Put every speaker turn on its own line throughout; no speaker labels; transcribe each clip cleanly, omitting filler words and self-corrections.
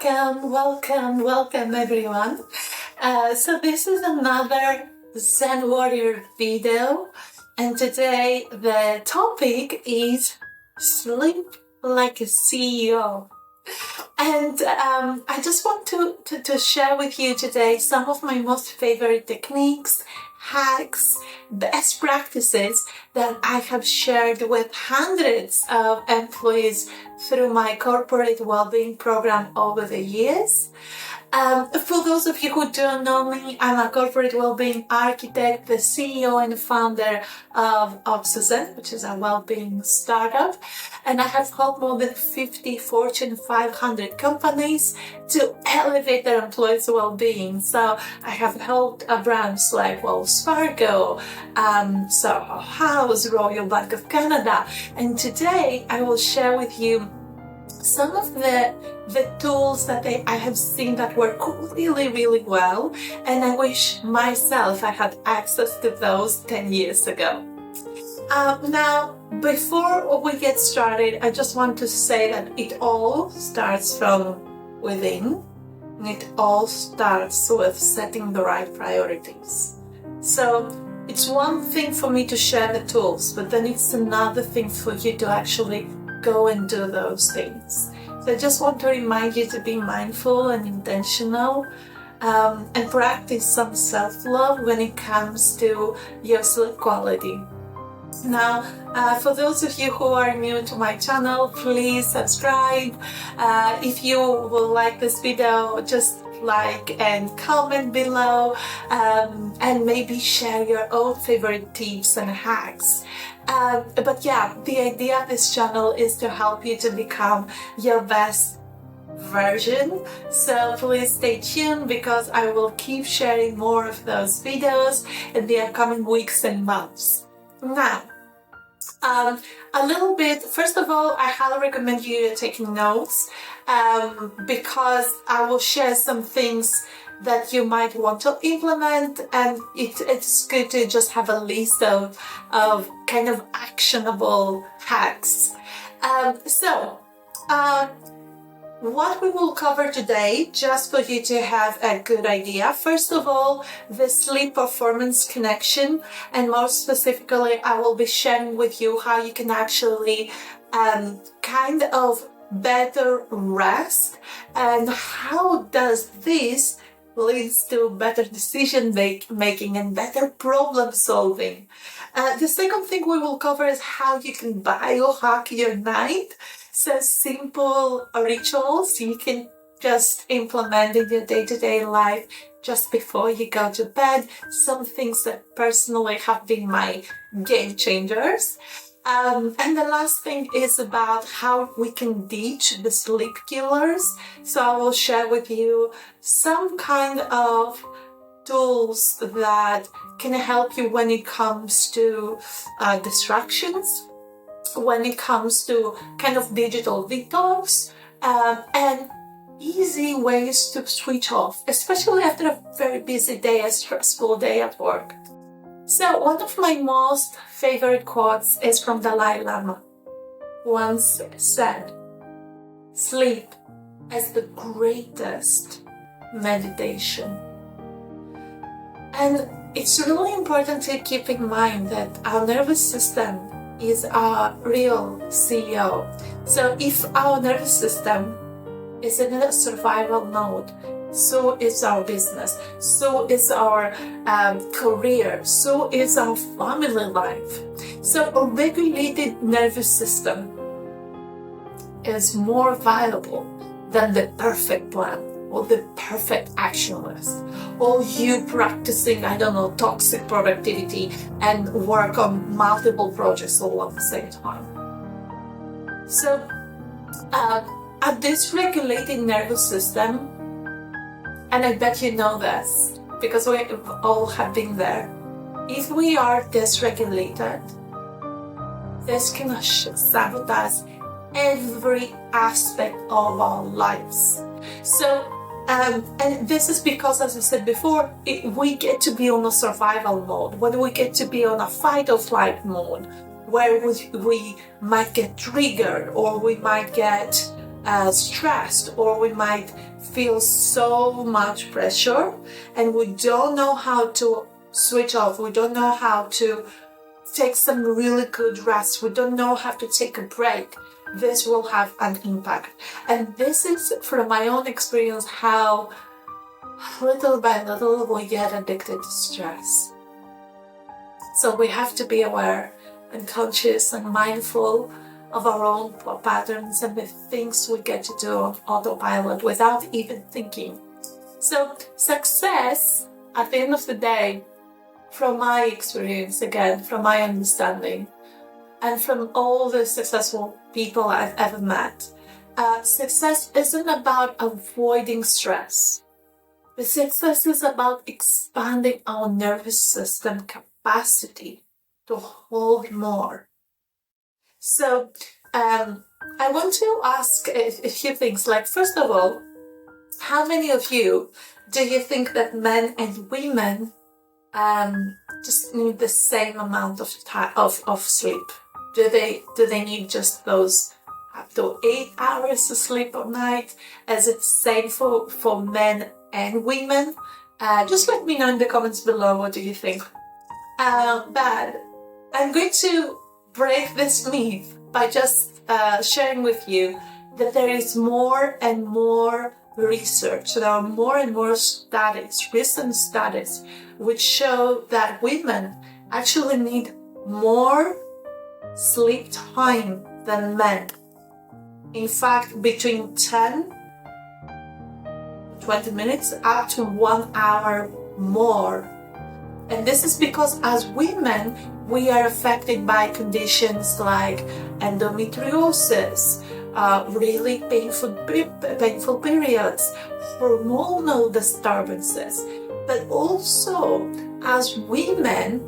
Welcome everyone. So this is another Zen Warrior video, and today the topic is sleep like a CEO. And I just want to share with you today some of my most favorite techniques, hacks, best practices that I have shared with hundreds of employees through my corporate well-being program over the years. For those of you who don't know me, I'm a corporate well-being architect, the CEO and founder of Oxygen, which is a well-being startup, and I have helped more than 50 Fortune 500 companies to elevate their employees' well-being. So I have helped brands like Wells Fargo, Soho House, Royal Bank of Canada, and today I will share with you some of the tools that I have seen that work really well, and I wish myself I had access to those 10 years ago. Now, before we get started, I just want to say that it all starts from within, and it all starts with setting the right priorities. So it's one thing for me to share the tools, but then it's another thing for you to actually go and do those things. So I just want to remind you to be mindful and intentional, and practice some self-love when it comes to your sleep quality. Now, for those of you who are new to my channel, please subscribe. If you will like this video, just like and comment below, and maybe share your own favorite tips and hacks. But yeah, the idea of this channel is to help you to become your best version. So please stay tuned, because I will keep sharing more of those videos in the upcoming weeks and months. Now, a little bit, first of all, I highly recommend you taking notes, because I will share some things that you might want to implement, and it's good to just have a list of kind of actionable hacks. What we will cover today, just for you to have a good idea. First of all, the sleep performance connection, and more specifically, I will be sharing with you how you can actually kind of better rest, and how does this leads to better decision making and better problem solving. The second thing we will cover is how you can biohack your night. So simple rituals you can just implement in your day-to-day life just before you go to bed. Some things that personally have been my game changers. And the last thing is about how we can ditch the sleep killers. So I will share with you some kind of tools that can help you when it comes to distractions, when it comes to kind of digital detox, and easy ways to switch off, especially after a very busy day, a stressful day at work. So one of my most favorite quotes is from Dalai Lama. Once said, "Sleep is the greatest meditation." And it's really important to keep in mind that our nervous system is our real CEO. So if our nervous system is in a survival mode, so is our business, so is our career, so is our family life. So a regulated nervous system is more valuable than the perfect plan or the perfect action list, or you practicing, I don't know, toxic productivity and work on multiple projects all at the same time. So a dysregulated nervous system, and I bet you know this because we all have been there. If we are dysregulated, this can sabotage every aspect of our lives. So, and this is because, as I said before, we get to be on a survival mode. When we get to be on a fight or flight mode, where we might get triggered, or we might get stressed, or we might feel so much pressure and we don't know how to switch off, we don't know how to take some really good rest, we don't know how to take a break, this will have an impact. And this is from my own experience how little by little we get addicted to stress. So we have to be aware and conscious and mindful of our own patterns and the things we get to do on autopilot without even thinking. So success, at the end of the day, from my experience, again, from my understanding, and from all the successful people I've ever met, success isn't about avoiding stress. The success is about expanding our nervous system capacity to hold more. So I want to ask a few things. Like, first of all, how many of you do you think that men and women just need the same amount of time of sleep? Do they need just those up to 8 hours of sleep a night? Is it same for men and women? Just let me know in the comments below, what do you think? But I'm going to break this myth by just sharing with you that there is more and more research. There are more and more studies, recent studies, which show that women actually need more sleep time than men. In fact, between 10 20 minutes up to 1 hour more. And this is because as women, we are affected by conditions like endometriosis, really painful periods, hormonal disturbances. But also, as women,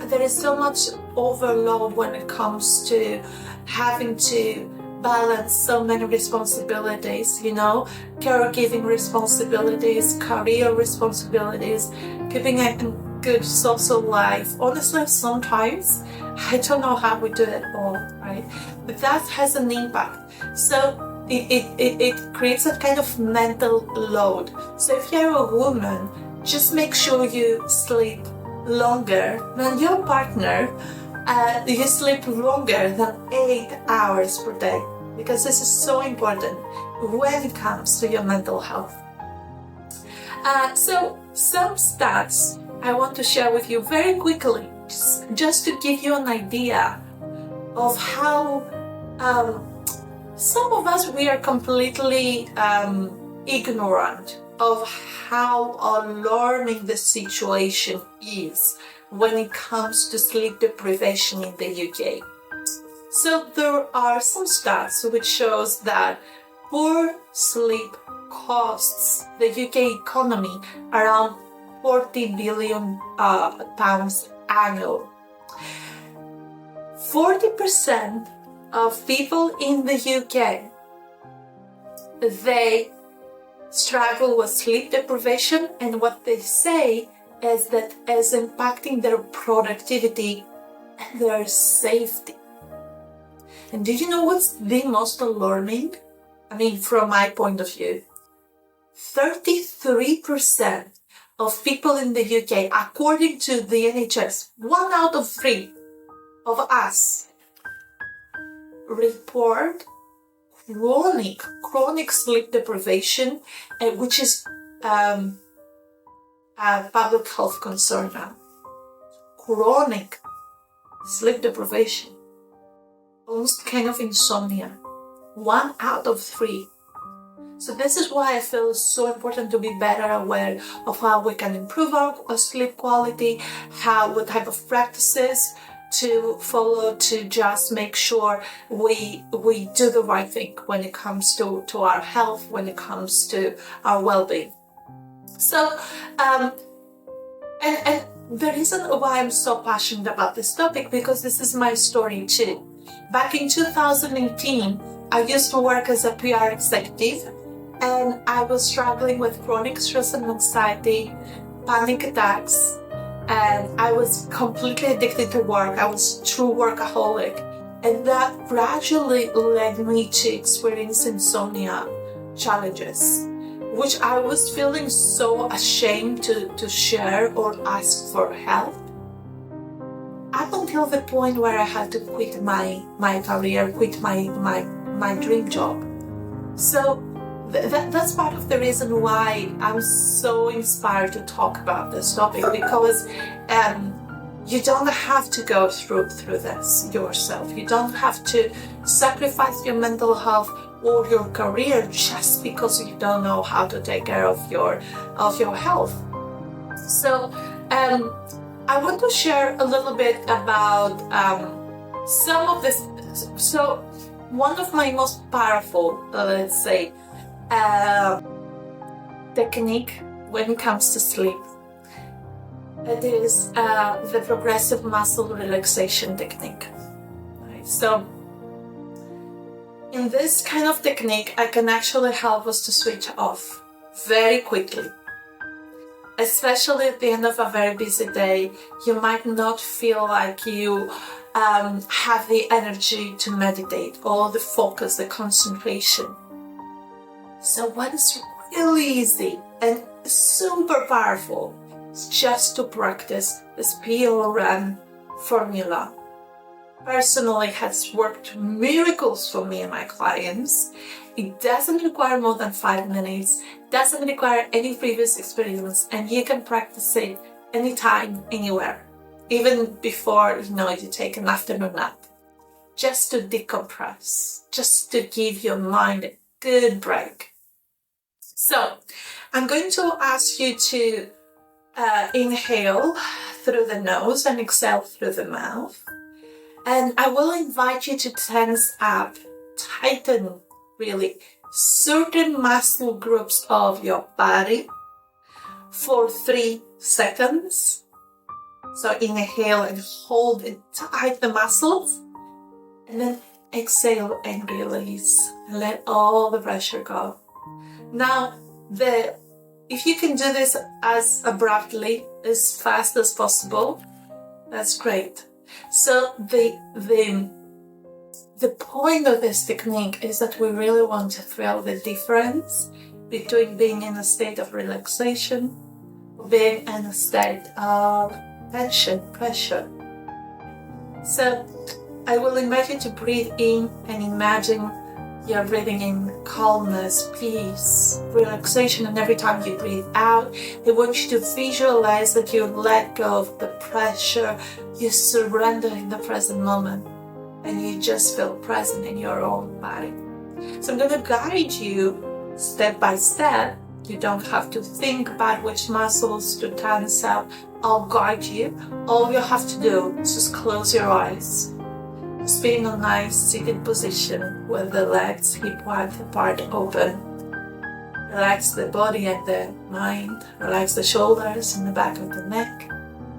there is so much overload when it comes to having to balance so many responsibilities, caregiving responsibilities, career responsibilities, keeping a good social life. Honestly, sometimes I don't know how we do it all, right? But that has an impact. So it creates a kind of mental load. So if you're a woman, just make sure you sleep longer than your partner. You sleep longer than 8 hours per day, because this is so important when it comes to your mental health. So some stats I want to share with you very quickly, just to give you an idea of how some of us, we are completely ignorant of how alarming the situation is when it comes to sleep deprivation in the UK. So there are some stats which shows that poor sleep costs the UK economy around 40 billion pounds annually. 40% of people in the UK, they struggle with sleep deprivation, and what they say is that is impacting their productivity and their safety. And do you know what's the most alarming? I mean, from my point of view, 33% of people in the UK, according to the NHS, 1 out of 3 of us report chronic sleep deprivation, which is a public health concern now. Chronic sleep deprivation, almost kind of insomnia. 1 out of 3. So this is why I feel it's so important to be better aware of how we can improve our sleep quality, what type of practices to follow to just make sure we do the right thing when it comes to our health, when it comes to our well-being. So, and the reason why I'm so passionate about this topic, because this is my story too. Back in 2018, I used to work as a PR executive, and I was struggling with chronic stress and anxiety, panic attacks, and I was completely addicted to work. I was a true workaholic. And that gradually led me to experience insomnia challenges, which I was feeling so ashamed to share or ask for help, up until the point where I had to quit my career, quit my dream job. So that's part of the reason why I'm so inspired to talk about this topic, because you don't have to go through this yourself. You don't have to sacrifice your mental health or your career just because you don't know how to take care of your health. So I want to share a little bit about some of this. So one of my most powerful, let's say, technique when it comes to sleep, it is the Progressive Muscle Relaxation technique. Right? So in this kind of technique, I can actually help us to switch off very quickly. Especially at the end of a very busy day, you might not feel like you have the energy to meditate, or the focus, the concentration. So what is really easy and super powerful is just to practice this PRN formula. Personally, has worked miracles for me and my clients. It doesn't require more than 5 minutes, doesn't require any previous experience, and you can practice it anytime, anywhere, even before you take an afternoon nap, just to decompress, just to give your mind a good break. So I'm going to ask you to inhale through the nose and exhale through the mouth. And I will invite you to tense up, tighten really certain muscle groups of your body for 3 seconds. So inhale and hold and tighten the muscles, and then exhale and release and let all the pressure go. Now, if you can do this as abruptly, as fast as possible, that's great. So the point of this technique is that we really want to feel the difference between being in a state of relaxation, being in a state of tension, pressure. So I will invite you to breathe in and imagine you're breathing in calmness, peace, relaxation, and every time you breathe out, I want you to visualize that you let go of the pressure, you surrender in the present moment, and you just feel present in your own body. So I'm going to guide you step by step. You don't have to think about which muscles to tense up. I'll guide you. All you have to do is just close your eyes. Just be in a nice seated position with the legs hip-width apart open. Relax the body and the mind. Relax the shoulders and the back of the neck.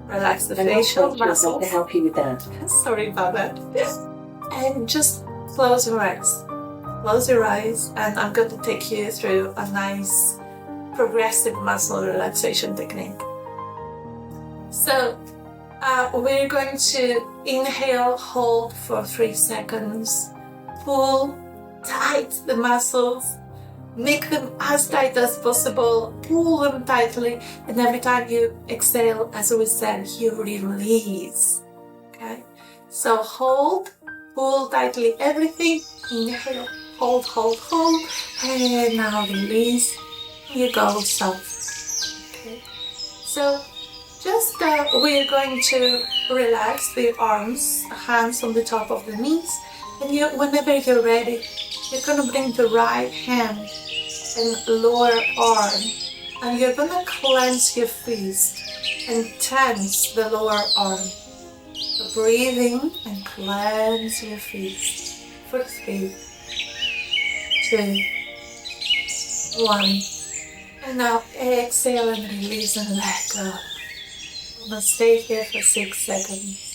Relax the facial muscles.
To help you with that.
Sorry about that. And just close your eyes. Close your eyes, and I'm going to take you through a nice progressive muscle relaxation technique. So we're going to inhale, hold for 3 seconds, pull tight the muscles, make them as tight as possible, pull them tightly, and every time you exhale, as we said, you release. Okay? So hold, pull tightly everything, inhale, hold, hold, hold, and now release. You go soft. Okay? So just we're going to relax the arms, hands on the top of the knees, and whenever you're ready, you're going to bring the right hand and lower arm, and you're going to clench your fist and tense the lower arm. So breathe in and clench your fist for 3, 2, 1. And now exhale and release and let go. I'm going to stay here for 6 seconds.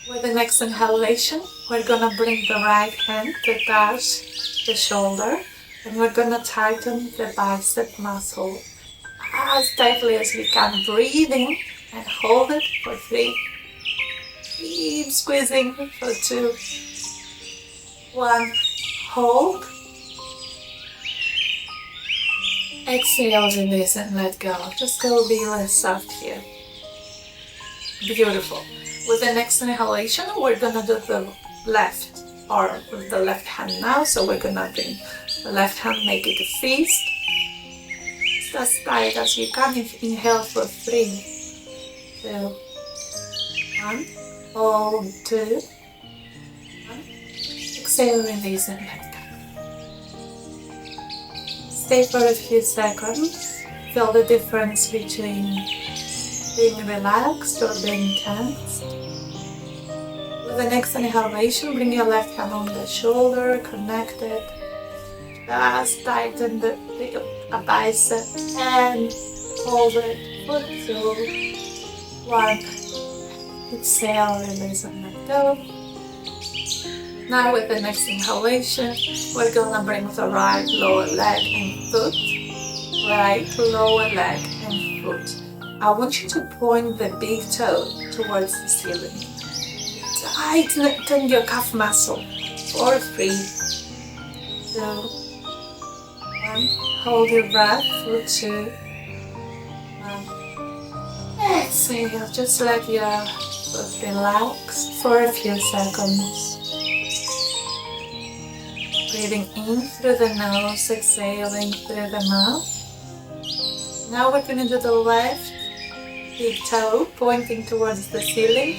With the next inhalation, we're going to bring the right hand to touch the shoulder, and we're going to tighten the bicep muscle as tightly as we can. Breathe in and hold it for 3. Keep squeezing for 2, 1. Hold. Exhale, release and let go. Just go really soft here. Beautiful. With the next inhalation, we're gonna do the left arm with the left hand now. So we're gonna bring the left hand, make it a fist. Just as tight as you can. Inhale for 3, 2, 1. Hold 2, 1. Exhale, release and let go. Stay for a few seconds. Feel the difference between being relaxed or being tense. With the next inhalation, bring your left hand on the shoulder, connect it. Just tighten the bicep and hold it for 2, 1. Exhale, release and let go. Now with the next inhalation, we're gonna bring the right lower leg and foot. Right lower leg and foot. I want you to point the big toe towards the ceiling. Tighten your calf muscle for 3, 2, 1. Hold your breath for 2, 1. Exhale, just let your foot relax for a few seconds. Breathing in through the nose, exhaling through the mouth. Now we're going to do the left big toe pointing towards the ceiling.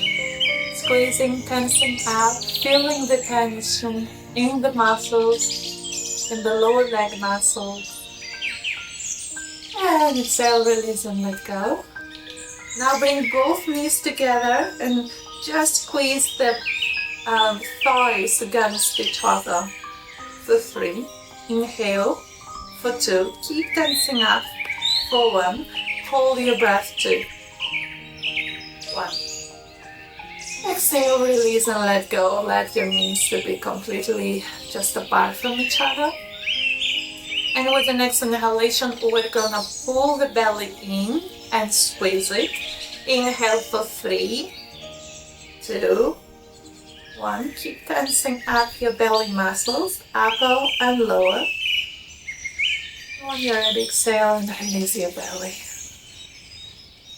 Squeezing, tensing out, feeling the tension in the muscles, in the lower leg muscles. And exhale, release and let go. Now bring both knees together and just squeeze the thighs against each other. For 3, inhale. For 2, keep tensing up. For 1, hold your breath 2, 1. Exhale, release and let go. Let your knees to be completely just apart from each other. And with the next inhalation, we're gonna pull the belly in and squeeze it. Inhale for 3, 2, 1. Keep tensing up your belly muscles, upper and lower. When you're ready, exhale and release your belly.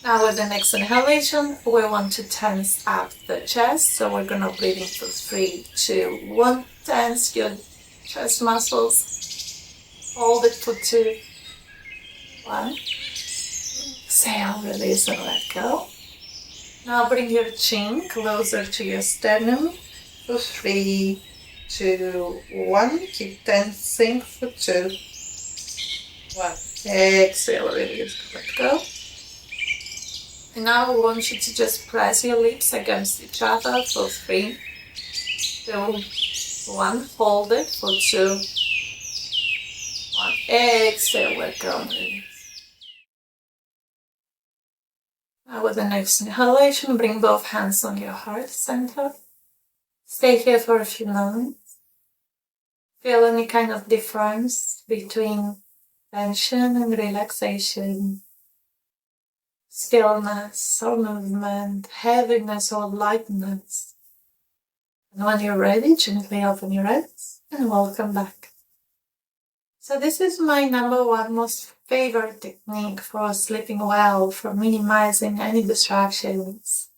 Now with the next inhalation, we want to tense up the chest. So we're gonna breathe in for 3, 2, 1. Tense your chest muscles. Hold it for 2, 1. Exhale, release and let go. Now bring your chin closer to your sternum. For 3, 2, 1. Keep tensing for 2, 1. Exhale, release, let go. And now I want you to just press your lips against each other for 3, 2, 1. Hold it for 2, 1. Exhale, let go and release. Now with the next inhalation, bring both hands on your heart center. Stay here for a few moments. Feel any kind of difference between tension and relaxation, stillness or movement, heaviness or lightness. And when you're ready, gently open your eyes and welcome back. So this is my #1 most favorite technique for sleeping well, for minimizing any distractions,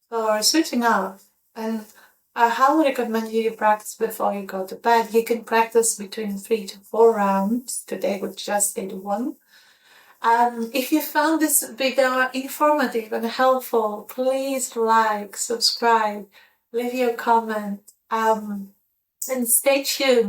for switching off. And I highly recommend you practice before you go to bed. You can practice between 3 to 4 rounds. Today we just did 1. If you found this video informative and helpful, please like, subscribe, leave your comment, and stay tuned.